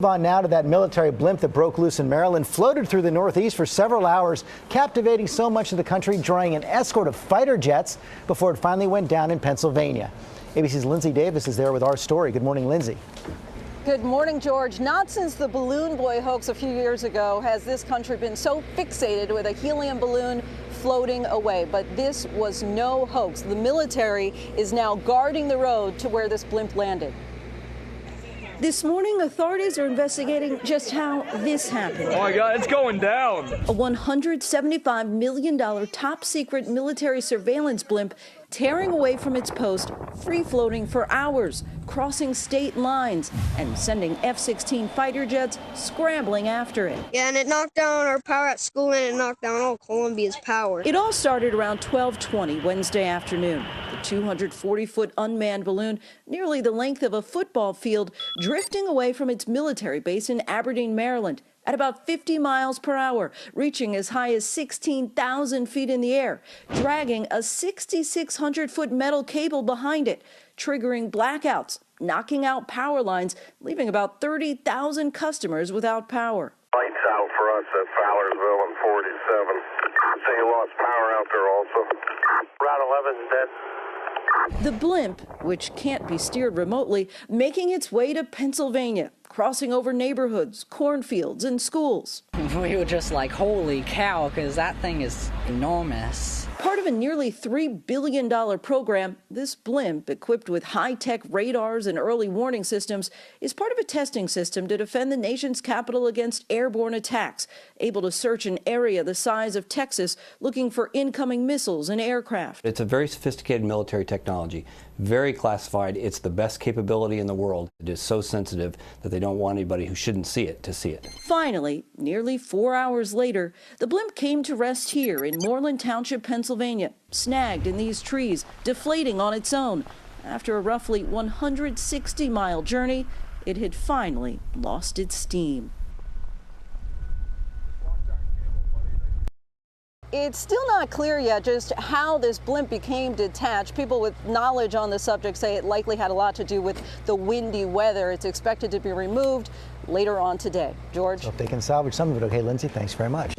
On now to that military blimp that broke loose in Maryland, floated through the Northeast for several hours, captivating so much of the country, drawing an escort of fighter jets before it finally went down in Pennsylvania. ABC's Lindsay Davis is there with our story. Good morning, Lindsay. Good morning, George. Not since the balloon boy hoax a few years ago has this country been so fixated with a helium balloon floating away. But this was no hoax. The military is now guarding the road to where this blimp landed. This morning, authorities are investigating just how this happened. Oh my God, it's going down. A $175 million top-secret military surveillance blimp tearing away from its post, free-floating for hours, crossing state lines, and sending F-16 fighter jets scrambling after it. Yeah, and it knocked down our power at school, and it knocked down all Columbia's power. It all started around 12:20 Wednesday afternoon. The 240-foot unmanned balloon, nearly the length of a football field, drifting away from its military base in Aberdeen, Maryland, at about 50 miles per hour, reaching as high as 16,000 feet in the air, dragging a 6,600-foot metal cable behind it, triggering blackouts, knocking out power lines, leaving about 30,000 customers without power. Lights out for us at Fowlersville and 47. So you lost power out there also. Route 11's dead. The blimp, which can't be steered remotely, making its way to Pennsylvania, crossing over neighborhoods, cornfields, and schools. We were just like, holy cow, because that thing is enormous. Part of a nearly $3 billion program, this blimp, equipped with high-tech radars and early warning systems, is part of a testing system to defend the nation's capital against airborne attacks, able to search an area the size of Texas, looking for incoming missiles and aircraft. It's a very sophisticated military technology, very classified. It's the best capability in the world. It is so sensitive that they don't want anybody who shouldn't see it to see it. Finally, nearly 4 hours later, the blimp came to rest here in Moreland Township, Pennsylvania, snagged in these trees, deflating on its own. After a roughly 160-mile journey, it had finally lost its steam. It's still not clear yet just how this blimp became detached. People with knowledge on the subject say it likely had a lot to do with the windy weather. It's expected to be removed later on today. George? So if they can salvage some of it, okay, Lindsay, thanks very much.